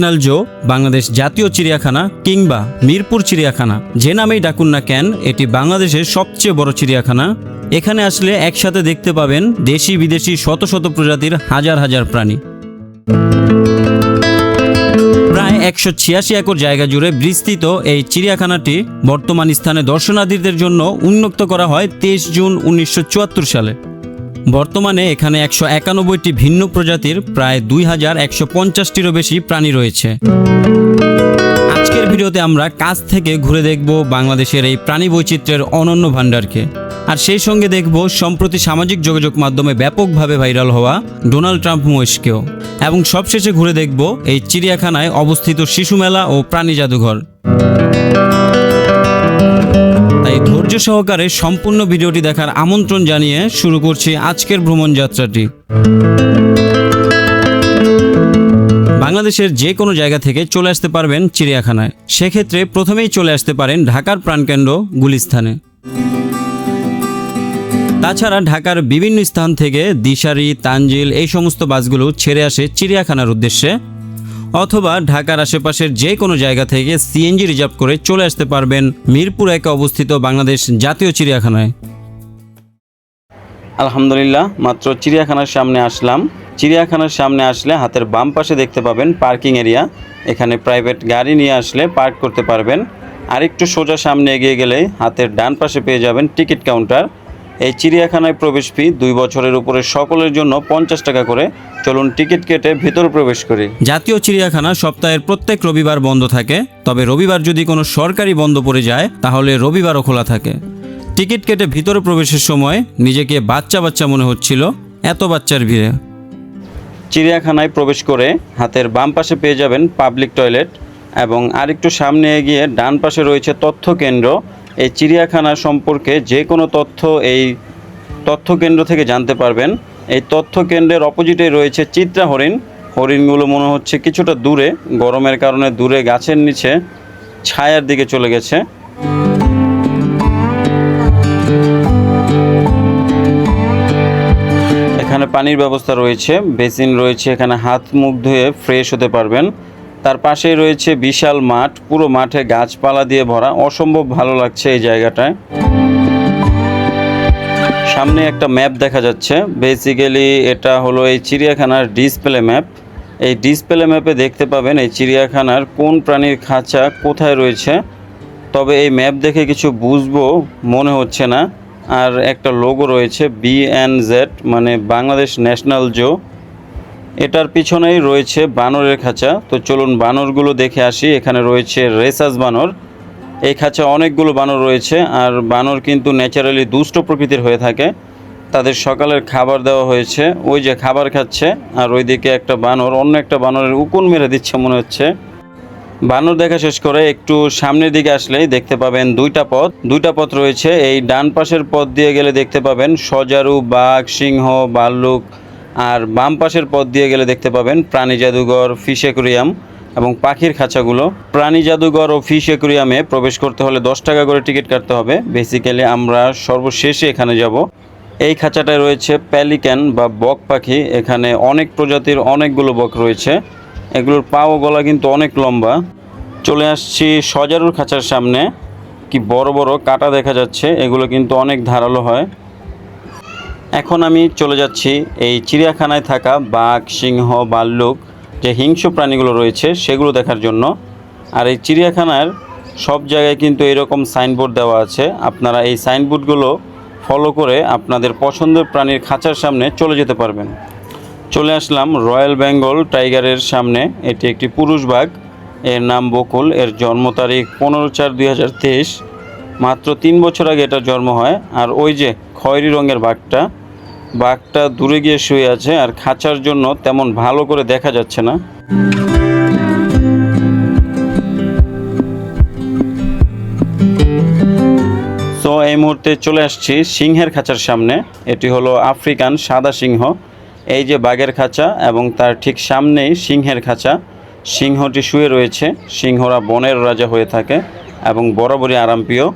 National জো, বাংলাদেশ জাতীয় চিড়িয়াখানা কিংবা মিরপুর চিড়িয়াখানা, যে নামেই ডাকুন না কেন, এটি বাংলাদেশের সবচেয়ে বড় চিড়িয়াখানা। এখানে আসলে একসাথে দেখতে পাবেন দেশি বিদেশি শত শত প্রজাতির হাজার হাজার প্রাণী। প্রায় 186 একর জায়গা জুড়ে বিস্তৃত এই চিড়িয়াখানাটি বর্তমান স্থানে দর্শনার্থীদের জন্য উন্মুক্ত করা হয় 23 জুন 1974 সালে। বর্তমানে এখানে 191টি ভিন্ন প্রজাতির প্রায় 2150টিরও বেশি প্রাণী রয়েছে। আজকের ভিডিওতে আমরা কাছ থেকে ঘুরে দেখব বাংলাদেশের এই প্রাণী বৈচিত্র্যের অনন্য ভাণ্ডারকে, আর সেই সঙ্গে দেখব সম্প্রতি সামাজিক যোগাযোগ মাধ্যমে ব্যাপকভাবে ভাইরাল হওয়া ডোনাল্ড ট্রাম্প মহিষকেও, এবং সবশেষে ঘুরে দেখব এই চিড়িয়াখানায় অবস্থিত শিশু মেলা ও প্রাণী জাদুঘর। তাই ধৈর্য সহকারে সম্পূর্ণ ভিডিওটি দেখার আমন্ত্রণ জানিয়ে শুরু করছি আজকের ভ্রমণ যাত্রাটি। বাংলাদেশের যে কোনো জায়গা থেকে চলে আসতে পারবেন চিড়িয়াখানায়। সেক্ষেত্রে প্রথমেই চলে আসতে পারেন ঢাকার প্রাণকেন্দ্র গুলিস্তানে। তাছাড়া ঢাকার বিভিন্ন স্থান থেকে দিশারি, তানজিল এই সমস্ত বাসগুলো ছেড়ে আসে চিড়িয়াখানার উদ্দেশ্যে, অথবা ঢাকার আশেপাশের যে কোনো জায়গা থেকে সিএনজি রিজার্ভ করে চলে আসতে পারবেন মিরপুর 1 অবস্থিত বাংলাদেশ জাতীয় চিড়িয়াখানায়। আলহামদুলিল্লাহ, মাত্র চিড়িয়াখানার সামনে আসলাম। চিড়িয়াখানার সামনে আসলে হাতের বাম পাশে দেখতে পাবেন পার্কিং এরিয়া। এখানে প্রাইভেট গাড়ি নিয়ে আসলে পার্ক করতে পারবেন। আরেকটু সোজা সামনে এগিয়ে গেলে হাতের ডান পাশে পেয়ে যাবেন টিকিট কাউন্টার। এই চিড়িয়াখানায় প্রবেশ ফি 2 বছরের উপরে সকলের জন্য 50 টাকা করে। চলুন টিকিট কেটে ভিতরে প্রবেশ করি। জাতীয় চিড়িয়াখানা সপ্তাহের প্রত্যেক রবিবার বন্ধ থাকে, তবে রবিবার যদি কোনো সরকারি বন্ধ পড়ে যায় তাহলে রবিবারও খোলা থাকে। টিকিট কেটে ভিতরে প্রবেশের সময় নিজেকে বাচ্চা বাচ্চা মনে হচ্ছিল, এত বাচ্চার ভিড়ে। চিড়িয়াখানায় প্রবেশ করে হাতের বাম পাশে পেয়ে যাবেন পাবলিক টয়লেট, এবং আরেকটু সামনে এগিয়ে ডান পাশে রয়েছে তথ্য কেন্দ্র। এই চিড়িয়াখানা সম্পর্কে যে কোনো তথ্য এই তথ্য কেন্দ্র থেকে জানতে পারবেন। এই তথ্য কেন্দ্রের অপোজিটে রয়েছে চিত্রা হরিণ। হরিণগুলো মনে হচ্ছে কিছুটা দূরে, গরমের কারণে দূরে গাছের নিচে ছায়ার দিকে চলে গেছে। এখানে পানির ব্যবস্থা রয়েছে, বেসিন রয়েছে, এখানে হাত মুখ ধুয়ে ফ্রেশ হতে পারবেন। তার পাশেই রয়েছে বিশাল মাঠ, পুরো মাঠে গাছপালা দিয়ে ভরা, অসম্ভব ভালো লাগছে এই জায়গাটায়। সামনে একটা ম্যাপ দেখা যাচ্ছে, বেসিক্যালি এটা হলো এই চিড়িয়াখানার ডিসপ্লে ম্যাপ। এই ডিসপ্লে ম্যাপে দেখতে পাবেন এই চিড়িয়াখানার কোন প্রাণীর খাঁচা কোথায় রয়েছে, তবে এই ম্যাপ দেখে কিছু বুঝবো মনে হচ্ছে না। আর একটা লোগো রয়েছে BNZ, মানে বাংলাদেশ ন্যাশনাল জো। এটার পিছনেই রয়েছে বানরের খাঁচা। তো চলুন বানরগুলো দেখে আসি। এখানে রয়েছে রেসাস বানর। এই খাঁচা অনেকগুলো বানর রয়েছে, আর বানর কিন্তু ন্যাচারালি দুষ্ট প্রকৃতির হয়ে থাকে। তাদের সকালের খাবার দেওয়া হয়েছে, ওই যে খাবার খাচ্ছে, আর ওইদিকে একটা বানর অন্য একটা বানরের উকুন মেরে দিচ্ছে মনে হচ্ছে। বানর দেখা শেষ করে একটু সামনের দিকে আসলেই দেখতে পাবেন দুইটা পথ রয়েছে। এই ডান পাশের পথ দিয়ে গেলে দেখতে পাবেন সজারু, বাঘ, সিংহ, ভাল্লুক, আর বাম পাশের পথ দিয়ে গেলে দেখতে পাবেন প্রাণী জাদুঘর, ফিশ অ্যাকুরিয়াম এবং পাখির খাঁচাগুলো। প্রাণী জাদুঘর ও ফিশ অ্যাকুরিয়ামে প্রবেশ করতে হলে 10 টাকা করে টিকিট কাটতে হবে। বেসিক্যালি আমরা সর্বশেষে এখানে যাব। এই খাঁচাটায় রয়েছে প্যালিক্যান বা বক পাখি। এখানে অনেক প্রজাতির অনেকগুলো বক রয়েছে, এগুলোর পা ও গলা কিন্তু অনেক লম্বা। চলে আসছি সজারুর খাঁচার সামনে। কি বড় বড় কাঁটা দেখা যাচ্ছে, এগুলো কিন্তু অনেক ধারালো হয়। এখন আমি চলে যাচ্ছি এই চিড়িয়াখানায় থাকা বাঘ, সিংহ, ভাল্লুক, যে হিংস্র প্রাণীগুলো রয়েছে সেগুলো দেখার জন্য। আর এই চিড়িয়াখানার সব জায়গায় কিন্তু এরকম সাইনবোর্ড দেওয়া আছে, আপনারা এই সাইনবোর্ডগুলো ফলো করে আপনাদের পছন্দের প্রাণীর খাঁচার সামনে চলে যেতে পারবেন। চলে আসলাম রয়্যাল বেঙ্গল টাইগারের সামনে। এটি একটি পুরুষ বাঘ, এর নাম বকুল। এর জন্ম তারিখ 15/4/2023। মাত্র 3 বছর আগে এটার জন্ম হয়। আর ওই যে খয়েরি রঙের বাঘটা দূরে গিয়ে শুয়ে আছে, আর খাঁচার জন্য তেমন ভালো করে দেখা যাচ্ছে না। সো এই মুহূর্তে চলে আসছি সিংহের খাঁচার সামনে। এটি হলো আফ্রিকান সাদা সিংহ। এই যে বাঘের খাঁচা এবং তার ঠিক সামনেই সিংহের খাঁচা। সিংহটি শুয়ে রয়েছে। সিংহরা বনের রাজা হয়ে থাকে এবং বরাবরই আরামপ্রিয়।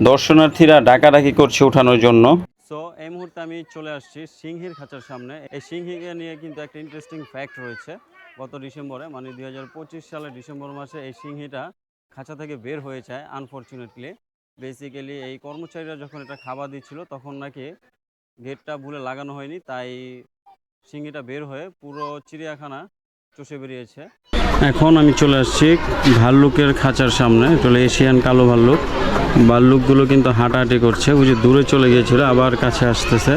দর্শনার্থীরা ডাকাডাকি করছে ওঠানোর জন্য। সো এই মুহূর্তে আমি চলে আসছি সিংহের খাঁচার সামনে। এই সিংহীকে নিয়ে কিন্তু একটা ইন্টারেস্টিং ফ্যাক্ট রয়েছে। গত ডিসেম্বরে মানে 2025 সালের ডিসেম্বর মাসে এই সিংহীটা খাঁচা থেকে বের হয়ে যায় আনফরচুনেটলি। বেসিক্যালি এই কর্মচারীরা যখন এটা খাবার দিচ্ছিল তখন নাকি গেটটা ভুলে লাগানো হয়নি, তাই সিংহীটা বের হয়ে পুরো চিড়িয়াখানা চষে বেরিয়েছে। এখন আমি চলে আসছি ভাল্লুকের খাঁচার সামনে, চলে এশিয়ান কালো ভাল্লুক। ভাল্লুকগুলো কিন্তু হাঁটাহাঁটি করছে, ওই যে দূরে চলে গিয়েছিল আবার কাছে আসতেছে।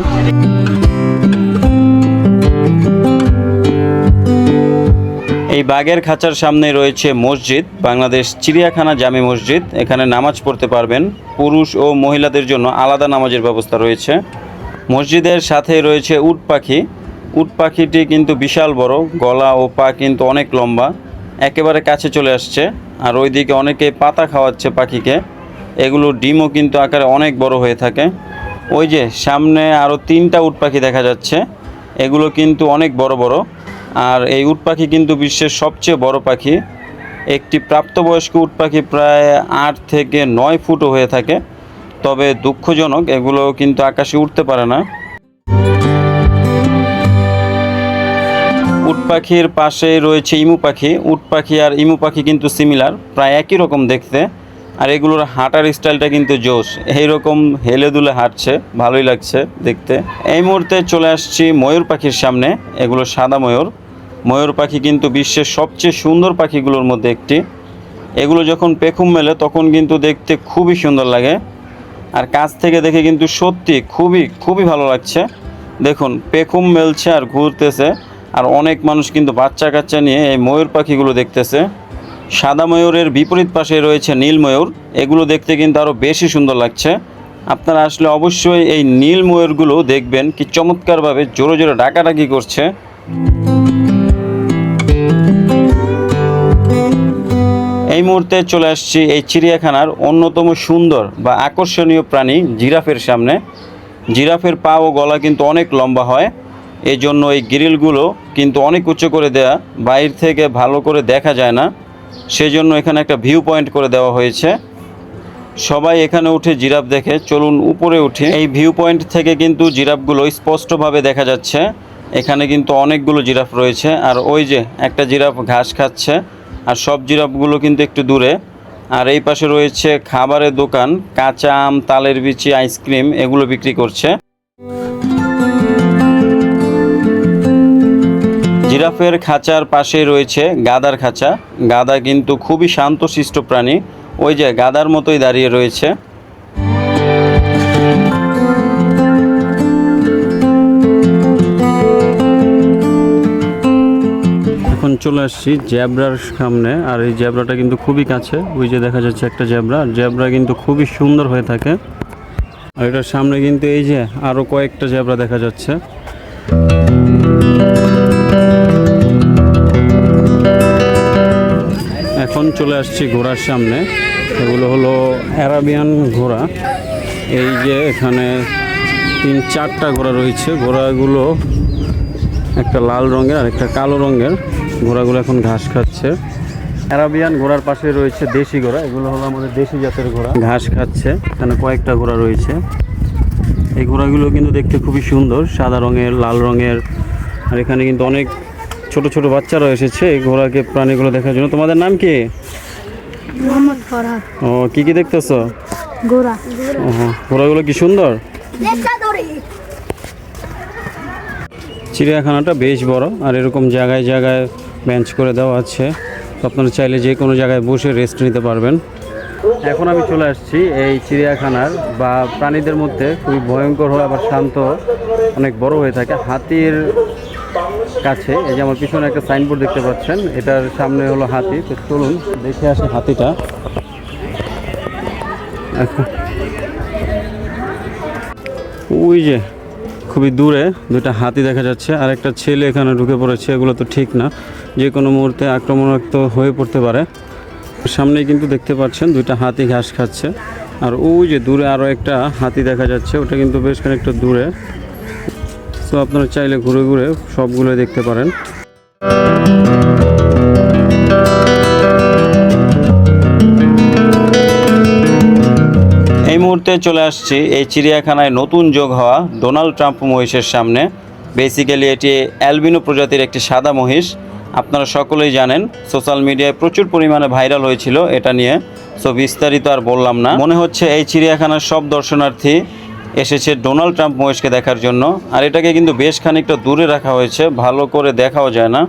এই বাঘের খাঁচার সামনে রয়েছে মসজিদ, বাংলাদেশ চিড়িয়াখানা জামে মসজিদ। এখানে নামাজ পড়তে পারবেন, পুরুষ ও মহিলাদের জন্য আলাদা নামাজের ব্যবস্থা রয়েছে। মসজিদের সাথে রয়েছে উট পাখি। উট পাখিটি কিন্তু বিশাল বড়, গলা ও পা কিন্তু অনেক লম্বা, একেবারে কাছে চলে আসছে। আর ওইদিকে অনেকে পাতা খাওয়াচ্ছে পাখিকে। এগুলো ডিমও কিন্তু আকারে অনেক বড় হয়ে থাকে। ওই যে সামনে আরও 3টা উট পাখি দেখা যাচ্ছে, এগুলো কিন্তু অনেক বড় বড়। আর এই উট পাখি কিন্তু বিশ্বের সবচেয়ে বড় পাখি। একটি প্রাপ্তবয়স্ক উট পাখি প্রায় 8 থেকে 9 ফুটও হয়ে থাকে। তবে দুঃখজনক এগুলো কিন্তু আকাশে উঠতে পারে না। উট পাখির পাশেই রয়েছে ইমু পাখি। উট পাখি আর ইমু পাখি কিন্তু সিমিলার, প্রায় একই রকম দেখতে। আর এগুলোর হাঁটার স্টাইলটা কিন্তু জোশ, এইরকম হেলে দুলে হাঁটছে, ভালোই লাগছে দেখতে। এই মুহূর্তে চলে আসছি ময়ূর পাখির সামনে। এগুলো সাদা ময়ূর। ময়ূর পাখি কিন্তু বিশ্বের সবচেয়ে সুন্দর পাখিগুলোর মধ্যে একটি। এগুলো যখন পেখম মেলে তখন কিন্তু দেখতে খুবই সুন্দর লাগে। আর কাছ থেকে দেখে কিন্তু সত্যি খুবই ভালো লাগছে। দেখুন পেখম মেলছে আর ঘুরতেছে, আর অনেক মানুষ কিন্তু বাচ্চা কাচ্চা নিয়ে এই ময়ূর পাখিগুলো দেখতেছে। সাদা ময়ূরের বিপরীত পাশে রয়েছে নীল ময়ূর। এগুলো দেখতে কিন্তু আরও বেশি সুন্দর লাগছে। আপনারা আসলে অবশ্যই এই নীল ময়ূরগুলো দেখবেন, কি চমৎকারভাবে জোরে জোরে ডাকাডাকি করছে। এই মুহূর্তে চলে আসছি এই চিড়িয়াখানার অন্যতম সুন্দর বা আকর্ষণীয় প্রাণী জিরাফের সামনে। জিরাফের পা ও গলা কিন্তু অনেক লম্বা হয়, এই জন্য এই গ্রিলগুলো কিন্তু অনেক উঁচু করে দেয়া, বাইরে থেকে ভালো করে দেখা যায় না। সেজন্য এখানে একটা ভিউ পয়েন্ট করে দেওয়া হয়েছে। সবাই এখানে উঠে জিরাফ দেখে। চলুন উপরে উঠি। এই ভিউ পয়েন্ট থেকে কিন্তু জিরাফগুলো স্পষ্টভাবে দেখা যাচ্ছে। এখানে কিন্তু অনেকগুলো জিরাফ রয়েছে, আর ওই যে একটা জিরাফ ঘাস খাচ্ছে। আর সব জিরাফগুলো কিন্তু একটু দূরে। আর এই পাশে রয়েছে খাবারের দোকান, কাঁচা আম, তালের বিচি, আইসক্রিম এগুলো বিক্রি করছে। জিরাফের খাঁচার পাশে রয়েছে গাধার খাঁচা। গাধা কিন্তু খুবই শান্তশিষ্ট প্রাণী, ওই যে গাধার মতোই দাঁড়িয়ে রয়েছে। এখন চলে আসছি জ্যাব্রার সামনে, আর এই জ্যাব্রাটা কিন্তু খুবই কাছে। ওই যে দেখা যাচ্ছে একটা জ্যাব্রা। জ্যাব্রা কিন্তু খুবই সুন্দর হয়ে থাকে। আর এটার সামনে কিন্তু এই যে আরও কয়েকটা জ্যাব্রা দেখা যাচ্ছে। এখন চলে আসছি ঘোড়ার সামনে। এগুলো হলো অ্যারাবিয়ান ঘোড়া। এই যে এখানে 3-4টা ঘোড়া রয়েছে। ঘোড়াগুলো একটা লাল রঙের আর একটা কালো রঙের। ঘোড়াগুলো এখন ঘাস খাচ্ছে। অ্যারাবিয়ান ঘোড়ার পাশে রয়েছে দেশি ঘোড়া। এগুলো হলো আমাদের দেশি জাতের ঘোড়া, ঘাস খাচ্ছে। এখানে কয়েকটা ঘোড়া রয়েছে। এই ঘোড়াগুলো কিন্তু দেখতে খুবই সুন্দর, সাদা রঙের, লাল রঙের। আর এখানে কিন্তু অনেক ছোট ছোট বাচ্চারা এসেছে এই ঘোড়াকে প্রাণীগুলো দেখার জন্য। তোমাদের নাম কি? মোহাম্মদ ফরহাদ। ও, কি দেখতেছো? ঘোড়া। ও, ঘোড়াগুলো কি সুন্দর। চিড়িয়াখানাটা বেশ বড়, আর এরকম জায়গায় জায়গায় বেঞ্চ করে দেওয়া আছে। তো আপনারা চাইলে যে কোনো জায়গায় বসে রেস্ট নিতে পারবেন। এখন আমি চলে আসছি এই চিড়িয়াখানার বা প্রাণীদের মধ্যে খুবই ভয়ঙ্কর হয় আবার শান্ত, অনেক বড় হয়ে থাকে, হাতির কাছে। এই যে আমার পিছনে একটা সাইনবোর্ড দেখতে পাচ্ছেন, এটার সামনে হলো হাতি। তো চলুন দেখে আসি হাতিটা। ওই যে খুবই দূরে 2টা হাতি দেখা যাচ্ছে, আর একটা ছেলে এখানে ঢুকে পড়েছে। এগুলো তো ঠিক না, যে কোনো মুহূর্তে আক্রমণাত্মক হয়ে পড়তে পারে। সামনেই কিন্তু দেখতে পাচ্ছেন 2টা হাতি ঘাস খাচ্ছে। আর ওই যে দূরে আরও একটা হাতি দেখা যাচ্ছে, ওটা কিন্তু বেশ খানিকটা দূরে। তো আপনারা চাইলে ঘুরে ঘুরে সবগুলো দেখতে পারেন। এই মুহূর্তে চলে আসছি এই চিড়িয়াখানায় নতুন যোগ হওয়া ডোনাল্ড ট্রাম্প মহিষের সামনে। বেসিক্যালি এটি অ্যালবিনো প্রজাতির একটি সাদা মহিষ। আপনারা সকলেই জানেন, সোশ্যাল মিডিয়ায় প্রচুর পরিমাণে ভাইরাল হয়েছিল এটা নিয়ে। সো বিস্তারিত আর বললাম না। মনে হচ্ছে এই চিড়িয়াখানার সব দর্শনার্থী এসেছে ডোনাল্ড ট্রাম্প মহিষকে দেখার জন্য। আর এটাকে কিন্তু বেশ খানিকটা দূরে রাখা হয়েছে, ভালো করে দেখাও যায় না।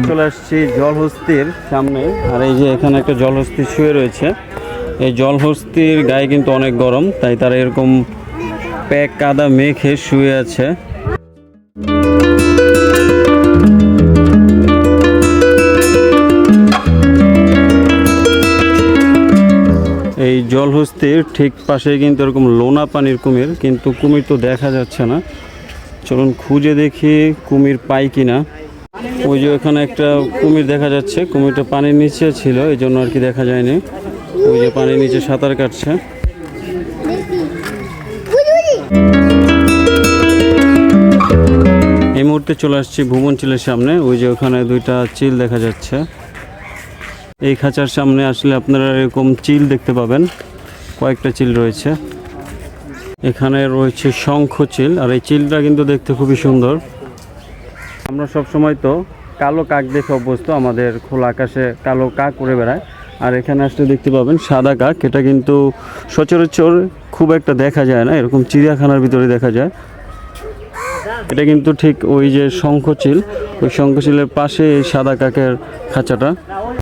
চলে আসছি জলহস্তির সামনে। আর এই যে এখানে একটা জলহস্তি শুয়ে রয়েছে। এই জলহস্তির গায়ে কিন্তু অনেক গরম, তাই তারা এরকম প্যাক কাদা মেখে শুয়ে আছে। এই জলহস্তির ঠিক পাশে কিন্তু এরকম লোনা পানির কুমির, কিন্তু কুমির তো দেখা যাচ্ছে না। চলুন খুঁজে দেখি কুমির পাই কিনা। ওই যে ওখানে একটা কুমির দেখা যাচ্ছে, কুমিরটা পানির নিচে ছিল, এই জন্য আর কি দেখা যায়নি। ওই যে পানির নিচে সাঁতার কাটছে। এই মুহূর্তে চলে আসছি ভুবন চিলের সামনে। ওই যে ওখানে দুইটা চিল দেখা যাচ্ছে। এই খাঁচার সামনে আসলে আপনারা এরকম চিল দেখতে পাবেন, কয়েকটা চিল রয়েছে। এখানে রয়েছে শঙ্খ চিল, আর এই চিলটা কিন্তু দেখতে খুবই সুন্দর। আমরা সব সময় তো কালো কাক দেখে অভ্যস্ত, আমাদের খোলা আকাশে কালো কাক উড়ে বেড়ায়। আর এখানে আসলে দেখতে পাবেন সাদা কাক। এটা কিন্তু সচরাচর খুব একটা দেখা যায় না, এরকম চিড়িয়াখানার ভিতরে দেখা যায়। এটা কিন্তু ঠিক ওই যে শঙ্খচিল, ওই শঙ্খচিলের পাশে এই সাদা কাকের খাঁচাটা।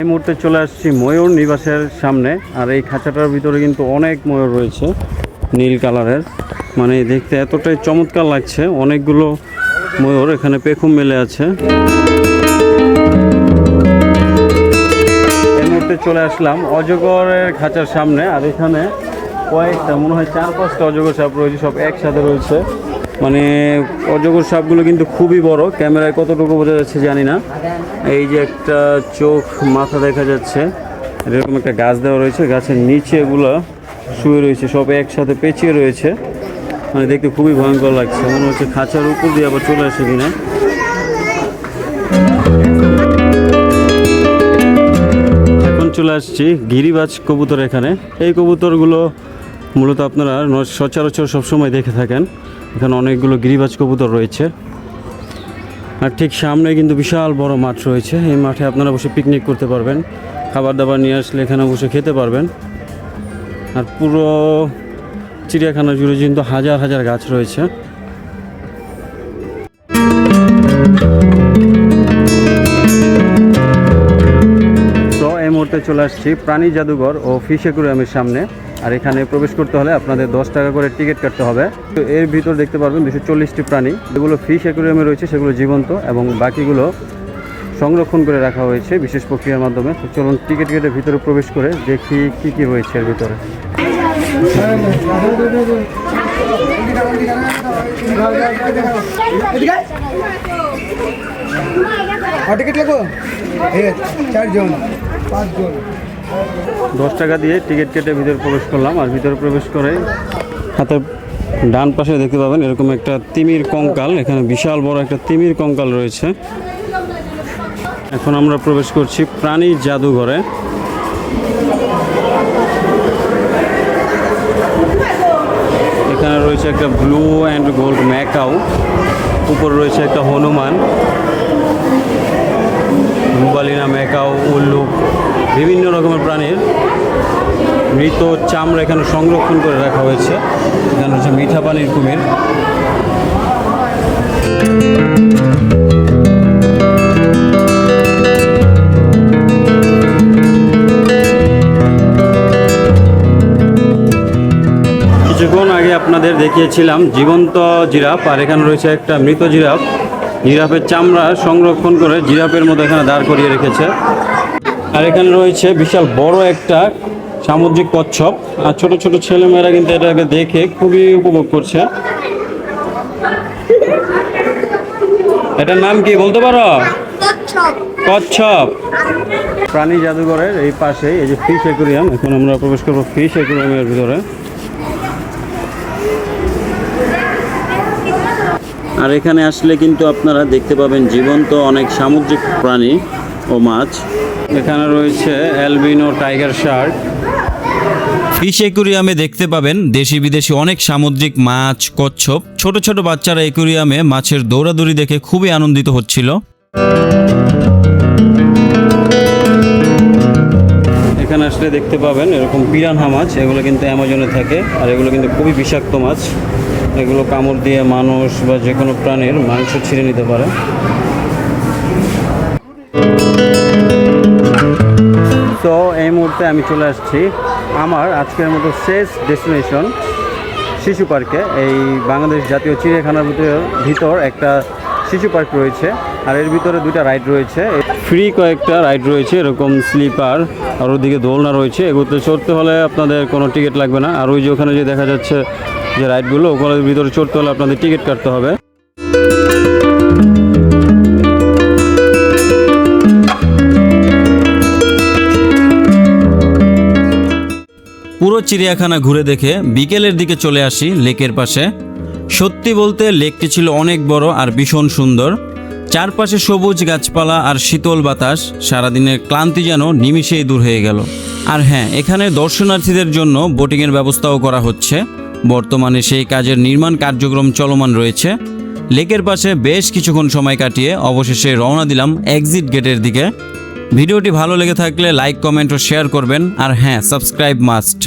এই মুহূর্তে চলে আসছি ময়ূর নিবাসের সামনে। আর এই খাঁচাটার ভিতরে কিন্তু অনেক ময়ূর রয়েছে নীল কালারের, মানে দেখতে এতটাই চমৎকার লাগছে। অনেকগুলো ময়ূর এখানে পেখম মেলে আছে। এই মুহূর্তে চলে আসলাম অজগরের খাঁচার সামনে। আর এখানে কয়েকটা, মনে হয় 4-5টা অজগর সাপ রয়েছে, সব একসাথে রয়েছে। মানে অজগর সাপগুলো কিন্তু খুবই বড়, ক্যামেরায় কতটুকু বোঝা যাচ্ছে জানি না। এই যে একটা চোখ, মাথা দেখা যাচ্ছে। এরকম একটা গাছ দেওয়া রয়েছে, গাছের নিচে এগুলো শুয়ে রয়েছে, সব একসাথে পেঁচিয়ে রয়েছে। মানে দেখতে খুবই ভয়ঙ্কর লাগছে, মনে হচ্ছে খাঁচার উপর দিয়ে আবার চলে আসে কিনা। এখন চলে আসছি গিরিবাজ কবুতর এখানে। এই কবুতরগুলো মূলত আপনারা সচরাচর সবসময় দেখে থাকেন। এখানে অনেকগুলো গিরিবাজ কবুতর রয়েছে। আর ঠিক সামনে কিন্তু বিশাল বড় মাঠ রয়েছে। এই মাঠে আপনারা বসে পিকনিক করতে পারবেন, খাবার দাবার নিয়ে আসলে এখানে বসে খেতে পারবেন। আর পুরো চিড়িয়াখানা জুড়ে কিন্তু হাজার হাজার গাছ রয়েছে। তো এই মুহূর্তে চলে আসছি প্রাণী জাদুঘর ও ফিশ অ্যাকুয়ারিয়ামের সামনে। আর এখানে প্রবেশ করতে হলে আপনাদের 10 টাকা করে টিকিট কাটতে হবে। তো এর ভিতর দেখতে পারবেন 240টি প্রাণী, যেগুলো ফিশ অ্যাকুয়ারিয়ামে রয়েছে সেগুলো জীবন্ত, এবং বাকিগুলো সংরক্ষণ করে রাখা হয়েছে বিশেষ প্রক্রিয়ার মাধ্যমে। তো চলুন টিকিট কেটে ভিতরে প্রবেশ করে দেখি কি কি রয়েছে এর ভিতরে। টিকিট লাগো 4 জন 5 জন। 10 টাকা দিয়ে টিকিট কেটে ভিতরে প্রবেশ করলাম। আর ভিতরে প্রবেশ করে হাতের ডান পাশে দেখতে পাবেন এরকম একটা তিমির কঙ্কাল। এখানে বিশাল বড় একটা তিমির কঙ্কাল রয়েছে। এখন আমরা প্রবেশ করছি প্রাণী জাদুঘরে। এখানে রয়েছে একটা ব্লু অ্যান্ড গোল্ড ম্যাকাও, উপরে রয়েছে একটা হনুমান, রুবালিনা ম্যাকাও, উল্লুক, বিভিন্ন রকমের প্রাণীর মৃত চামড়া এখানে সংরক্ষণ করে রাখা হয়েছে। এখানে হচ্ছে মিঠা পানির কুমির। কিছুক্ষণ আগে আপনাদের দেখিয়েছিলাম জীবন্ত জিরাফ, আর এখানে রয়েছে একটা মৃত জিরাফ। জিরাফের চামড়া সংরক্ষণ করে জিরাফের মতো এখানে দাঁড় করিয়ে রেখেছে। আর এখানে রয়েছে বিশাল বড় একটা সামুদ্রিক কচ্ছপ। আর ছোট ছোট ছেলেমেয়েরা কিন্তু এটাকে দেখে খুবই উপভোগ করছে। এটার নাম কি বলতে পারো? কচ্ছপ। প্রাণী জাদুঘরের এই পাশে এই যে ফিশ অ্যাকুয়ারিয়াম। এখন আমরা প্রবেশ করবো ফিশ অ্যাকুয়ারিয়ামের ভিতরে। আর এখানে আসলে কিন্তু আপনারা দেখতে পাবেন জীবন্ত অনেক সামুদ্রিক প্রাণী ও মাছ। এখানে রয়েছে অ্যালবিনো টাইগার শার্ক, ফিশ অ্যাকুরিয়ামে দেখতে পাবেন দেশি বিদেশি অনেক সামুদ্রিক মাছ, কচ্ছপ। ছোট ছোট বাচ্চারা অ্যাকুরিয়ামে মাছের দৌড়াদৌড়ি দেখে খুবই আনন্দিত হচ্ছিল। এখানে আসলে দেখতে পাবেন এরকম পিরানহা মাছ, এগুলো কিন্তু অ্যামাজনে থাকে আর এগুলো কিন্তু খুবই বিষাক্ত মাছ। এগুলো কামড় দিয়ে মানুষ বা যে কোনো প্রাণীর মাংস ছিঁড়ে নিতে পারে। তো এই মুহূর্তে আমি চলে আসছি আমার আজকের মতো শেষ ডেস্টিনেশন শিশু পার্কে। এই বাংলাদেশ জাতীয় চিড়িয়াখানার ভিতর একটা শিশু পার্ক রয়েছে আর এর ভিতরে দুইটা রাইড রয়েছে, ফ্রি কয়েকটা রাইড রয়েছে, এরকম স্লিপার আর ওদিকে দোলনা রয়েছে। এগুলোতে চড়তে হলে আপনাদের কোনো টিকিট লাগবে না। আর ওই যে ওখানে যে দেখা যাচ্ছে যে রাইডগুলো, ওগুলোর ভিতরে চড়তে হলে আপনাদের টিকিট কাটতে হবে। পুরো চিড়িয়াখানা ঘুরে দেখে বিকেলের দিকে চলে আসি লেকের পাশে। সত্যি বলতে লেকটি ছিল অনেক বড় আর ভীষণ সুন্দর। চারপাশে সবুজ গাছপালা আর শীতল বাতাস, সারাদিনের ক্লান্তি যেন নিমিষেই দূর হয়ে গেল। আর হ্যাঁ, এখানে দর্শনার্থীদের জন্য বোটিংয়ের ব্যবস্থাও করা হচ্ছে। বর্তমানে সেই কাজের নির্মাণ কার্যক্রম চলমান রয়েছে। লেকের পাশে বেশ কিছুক্ষণ সময় কাটিয়ে অবশেষে রওনা দিলাম এক্সিট গেটের দিকে। ভিডিওটি ভালো লেগে থাকলে লাইক, কমেন্ট ও শেয়ার করবেন। আর হ্যাঁ, সাবস্ক্রাইব মাস্ট।